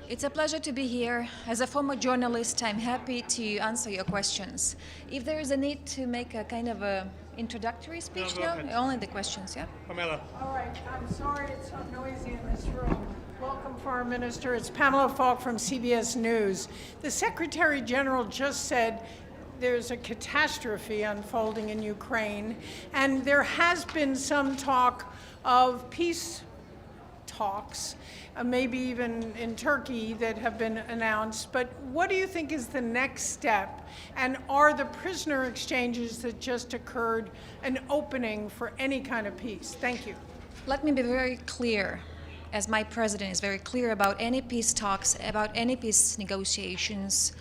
It's a pleasure to be here. As a former journalist, I'm happy to answer your questions. If there is a need to make a kind of a introductory speech go now, ahead. only the questions, yeah? Pamela. All right, I'm sorry it's so noisy in this room. Welcome, Foreign Minister. It's Pamela Falk from CBS News. The Secretary General just said there's a catastrophe unfolding in Ukraine, and there has been some talk of peace talks, maybe even in Turkey, that have been announced. But what do you think is the next step? And are the prisoner exchanges that just occurred an opening for any kind of peace? Thank you. Let me be very clear, as my president is very clear about any peace talks, about any peace negotiations,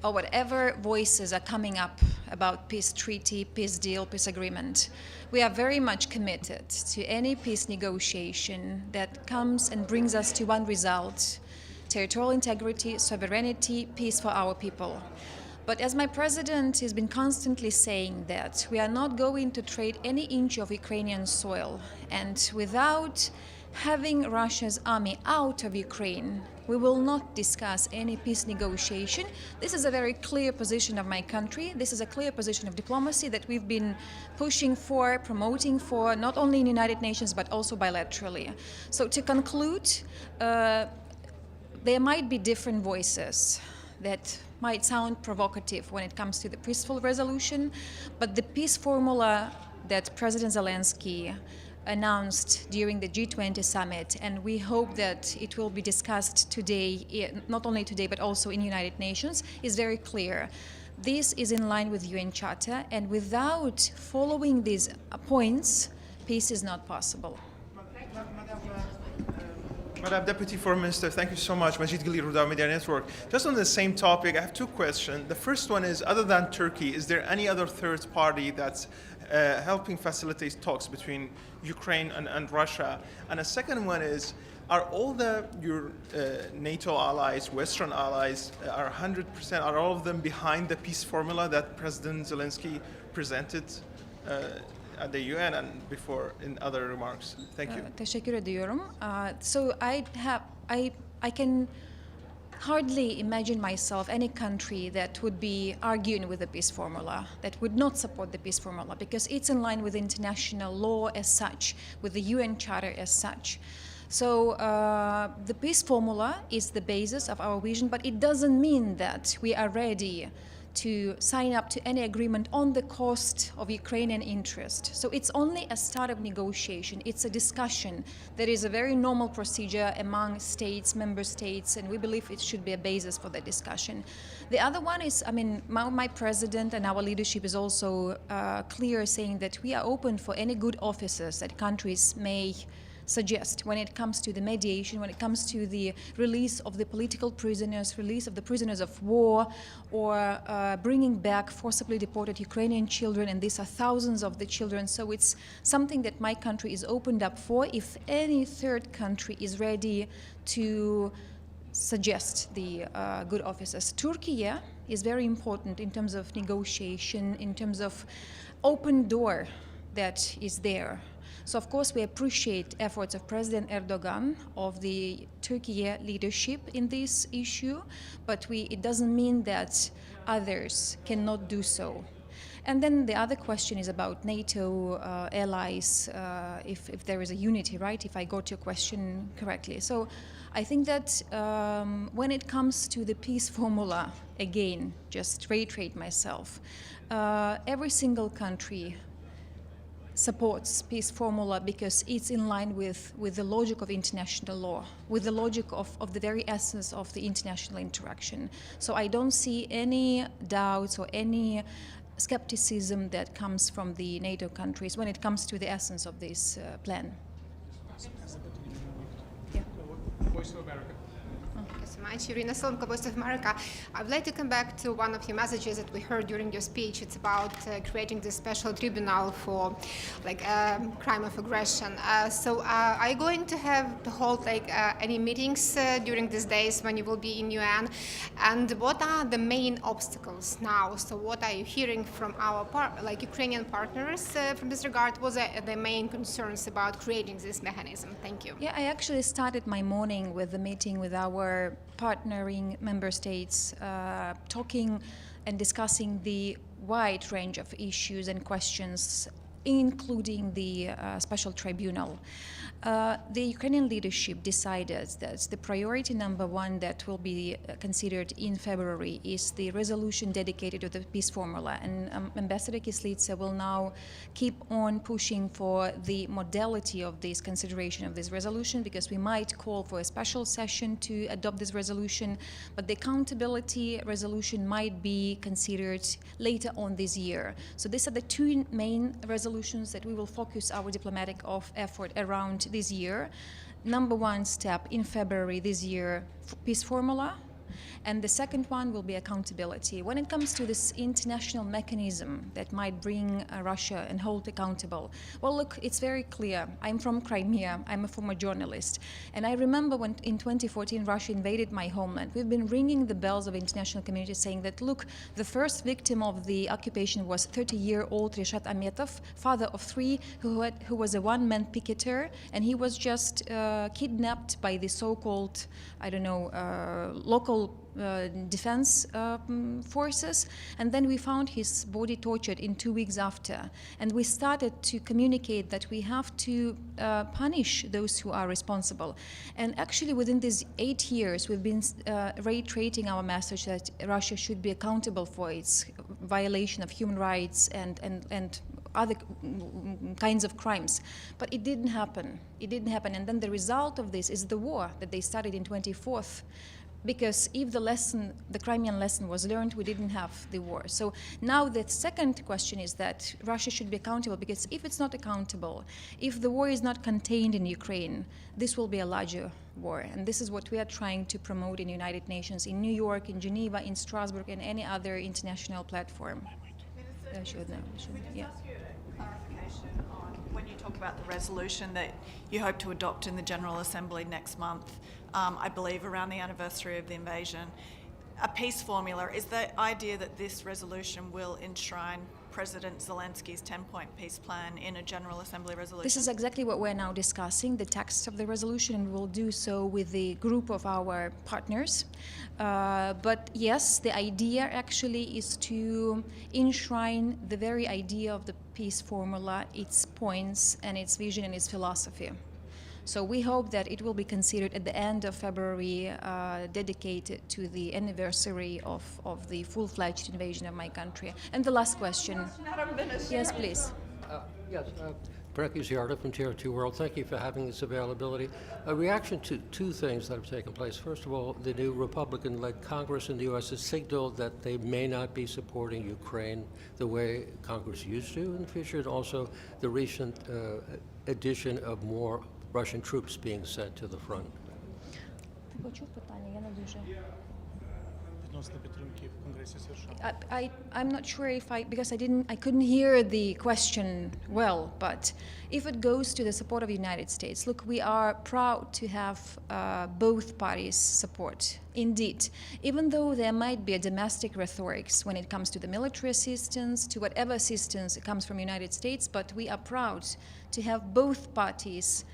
or whatever voices are coming up about peace treaty, peace deal, peace agreement. We are very much committed to any peace negotiation that comes and brings us to one result: territorial integrity, sovereignty, peace for our people. But as my president has been constantly saying that we are not going to trade any inch of Ukrainian soil, and without having Russia's army out of Ukraine, we will not discuss any peace negotiation. This is a very clear position of my country. This is a clear position of diplomacy that we've been pushing for, promoting for, not only in the United Nations, but also bilaterally. So to conclude, there might be different voices that might sound provocative when it comes to the peaceful resolution, but the peace formula that President Zelensky announced during the G20 summit, and we hope that it will be discussed today, not only today but also in United Nations, is very clear. This is in line with UN Charter, and without following these points, peace is not possible. Madam Deputy Foreign Minister, thank you so much. Majid Ghali, Ruda Media Network. Just on the same topic, I have two questions. The first one is, other than Turkey, is there any other third party that's helping facilitate talks between Ukraine and Russia? And the second one is, are all your NATO allies, Western allies, are 100%, are all of them behind the peace formula that President Zelensky presented at the UN and before in other remarks? Thank you. Teşekkür ediyorum. So I can hardly imagine myself any country that would be arguing with the peace formula, that would not support the peace formula, because it's in line with international law as such, with the UN Charter as such. So the peace formula is the basis of our vision, but it doesn't mean that we are ready to sign up to any agreement on the cost of Ukrainian interest. So it's only a start of negotiation. It's a discussion. There is a very normal procedure among states, member states, and we believe it should be a basis for the discussion. The other one is, my president and our leadership is also clear, saying that we are open for any good offices that countries may suggest when it comes to the mediation, when it comes to the release of the political prisoners, release of the prisoners of war, or bringing back forcibly deported Ukrainian children, and these are thousands of the children. So it's something that my country is opened up for if any third country is ready to suggest the good officers. Turkey is very important in terms of negotiation, in terms of open door that is there. So of course we appreciate efforts of President Erdogan, of the Turkey leadership in this issue, but it doesn't mean that others cannot do so. And then the other question is about NATO allies, if there is a unity, right? If I got your question correctly. So I think that when it comes to the peace formula, again, just reiterate myself, every single country supports peace formula because it's in line with the logic of international law, with the logic of the very essence of the international interaction. So I don't see any doubts or any skepticism that comes from the NATO countries when it comes to the essence of this plan. Yeah. Voice of America. So much. Irina Solomko, Voice of America. I would like to come back to one of your messages that we heard during your speech. It's about creating this special tribunal for crime of aggression. So are you going to hold any meetings during these days when you will be in UN? And what are the main obstacles now? So what are you hearing from our Ukrainian partners from this regard? What are the main concerns about creating this mechanism? Thank you. Yeah, I actually started my morning with the meeting with our partnering member states, talking and discussing the wide range of issues and questions, including the special tribunal. The Ukrainian leadership decided that the priority number one that will be considered in February is the resolution dedicated to the peace formula. And Ambassador Kislitsa will now keep on pushing for the modality of this consideration of this resolution, because we might call for a special session to adopt this resolution, but the accountability resolution might be considered later on this year. So these are the two main resolutions that we will focus our diplomatic effort around this year. Number one step in February this year, peace formula, and the second one will be accountability. When it comes to this international mechanism that might bring Russia and hold accountable, well, look, it's very clear. I'm from Crimea. I'm a former journalist. And I remember when in 2014 Russia invaded my homeland. We've been ringing the bells of international community saying that, look, the first victim of the occupation was 30-year-old Reshat Ametov, father of three, who was a one-man picketer, and he was just kidnapped by the so-called, I don't know, local defense forces, and then we found his body tortured in 2 weeks after. And we started to communicate that we have to punish those who are responsible. And actually within these 8 years, we've been reiterating our message that Russia should be accountable for its violation of human rights and other kinds of crimes. But it didn't happen. It didn't happen. And then the result of this is the war that they started in 24th. Because if the Crimean lesson was learned, we didn't have the war. So now the second question is that Russia should be accountable, because if it's not accountable, if the war is not contained in Ukraine, this will be a larger war. And this is what we are trying to promote in the United Nations, in New York, in Geneva, in Strasbourg, and any other international platform. Yeah. Clarification on when you talk about the resolution that you hope to adopt in the General Assembly next month, I believe around the anniversary of the invasion. A peace formula, is the idea that this resolution will enshrine President Zelensky's 10-point peace plan in a General Assembly resolution? This is exactly what we're now discussing, the text of the resolution, and we'll do so with the group of our partners. But yes, the idea actually is to enshrine the very idea of the peace formula, its points and its vision and its philosophy. So we hope that it will be considered at the end of February, dedicated to the anniversary of the full-fledged invasion of my country. And the last question. Yes, please. Frankie Ziarda from TR2 World. Thank you for having this availability. A reaction to two things that have taken place. First of all, the new Republican-led Congress in the U.S. has signaled that they may not be supporting Ukraine the way Congress used to in the future, and also the recent addition of more Russian troops being sent to the front. I'm not sure if because I couldn't hear the question well, but if it goes to the support of the United States, look, we are proud to have both parties' support. Indeed, even though there might be a domestic rhetoric when it comes to the military assistance, to whatever assistance comes from the United States, but we are proud to have both parties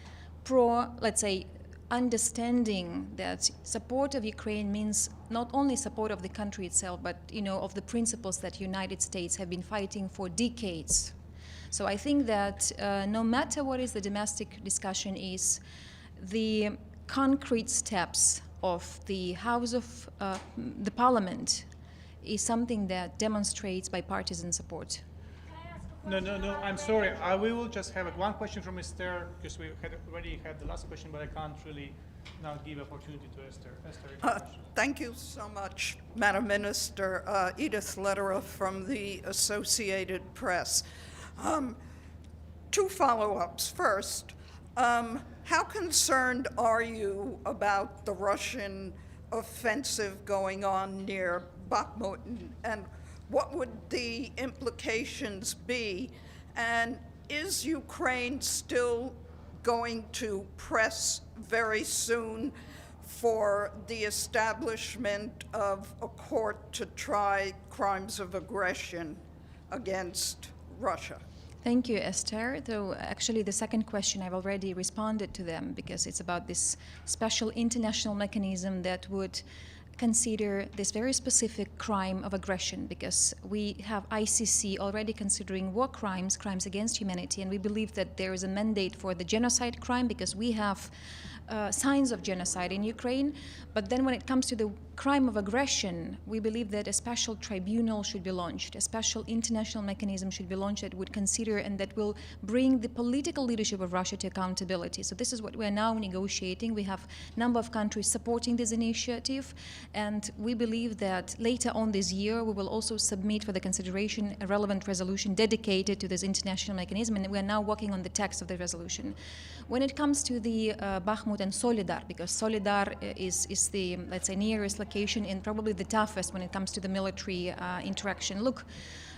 let's say, understanding that support of Ukraine means not only support of the country itself, but of the principles that United States have been fighting for decades. So I think that no matter what is the domestic discussion is, the concrete steps of the House of the Parliament is something that demonstrates bipartisan support. No, I'm sorry. We will just have one question from Esther, because we already had the last question, but I can't really now give opportunity to Esther. Esther, thank you so much, Madam Minister. Edith Lederer from the Associated Press. Two follow-ups. First, how concerned are you about the Russian offensive going on near Bakhmut, and what would the implications be? And is Ukraine still going to press very soon for the establishment of a court to try crimes of aggression against Russia? Thank you, Esther. Though actually the second question I've already responded to them because it's about this special international mechanism that would consider this very specific crime of aggression, because we have ICC already considering war crimes, crimes against humanity, and we believe that there is a mandate for the genocide crime because we have signs of genocide in Ukraine. But then when it comes to the crime of aggression, we believe that a special tribunal should be launched, a special international mechanism should be launched that would consider and that will bring the political leadership of Russia to accountability. So this is what we're now negotiating. We have a number of countries supporting this initiative, and we believe that later on this year we will also submit for the consideration a relevant resolution dedicated to this international mechanism, and we are now working on the text of the resolution. When it comes to the Bakhmut and Solidar, because Solidar is the, let's say, nearest location and probably the toughest when it comes to the military interaction. Look,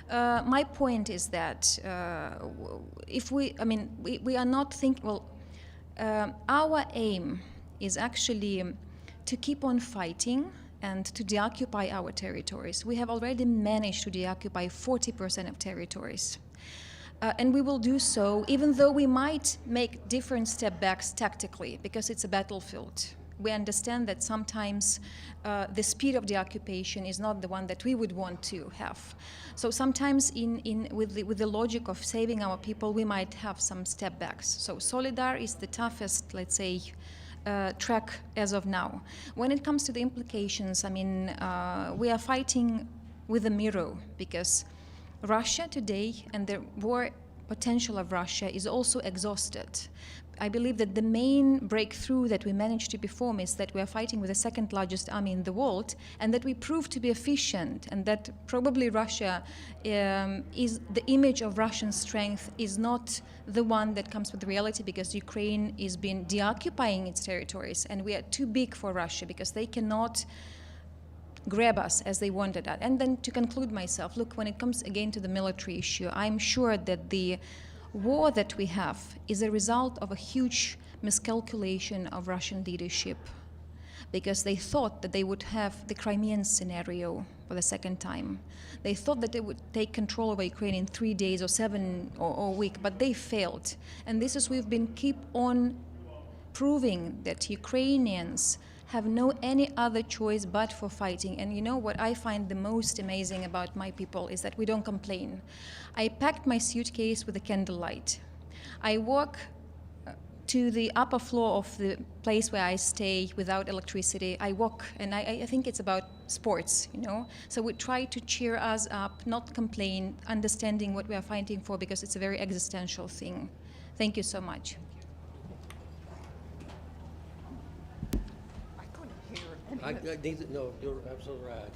my point is that if we are not thinking, well, our aim is actually to keep on fighting and to deoccupy our territories. We have already managed to deoccupy 40% of territories. And we will do so even though we might make different step backs tactically, because it's a battlefield. We understand that sometimes the speed of the occupation is not the one that we would want to have. So sometimes with the logic of saving our people, we might have some step backs. So Solidar is the toughest, let's say, track as of now. When it comes to the implications, I mean, we are fighting with a mirror, because Russia today and the war potential of Russia is also exhausted. I believe that the main breakthrough that we managed to perform is that we are fighting with the second largest army in the world, and that we prove to be efficient, and that probably Russia is the image of Russian strength is not the one that comes with reality, because Ukraine is been deoccupying its territories, and we are too big for Russia because they cannot grab us as they wanted us. And then to conclude myself, look, when it comes again to the military issue, I'm sure that the war that we have is a result of a huge miscalculation of Russian leadership, because they thought that they would have the Crimean scenario for the second time. They thought that they would take control over Ukraine in 3 days or 7 or a week, but they failed. And this is, we've been keep on proving that Ukrainians have no any other choice but for fighting. And you know what I find the most amazing about my people is that we don't complain. I packed my suitcase with a candlelight. I walk to the upper floor of the place where I stay without electricity. I walk, and I think it's about sports, you know? So we try to cheer us up, not complain, understanding what we are fighting for, because it's a very existential thing. Thank you so much. No, you're absolutely right.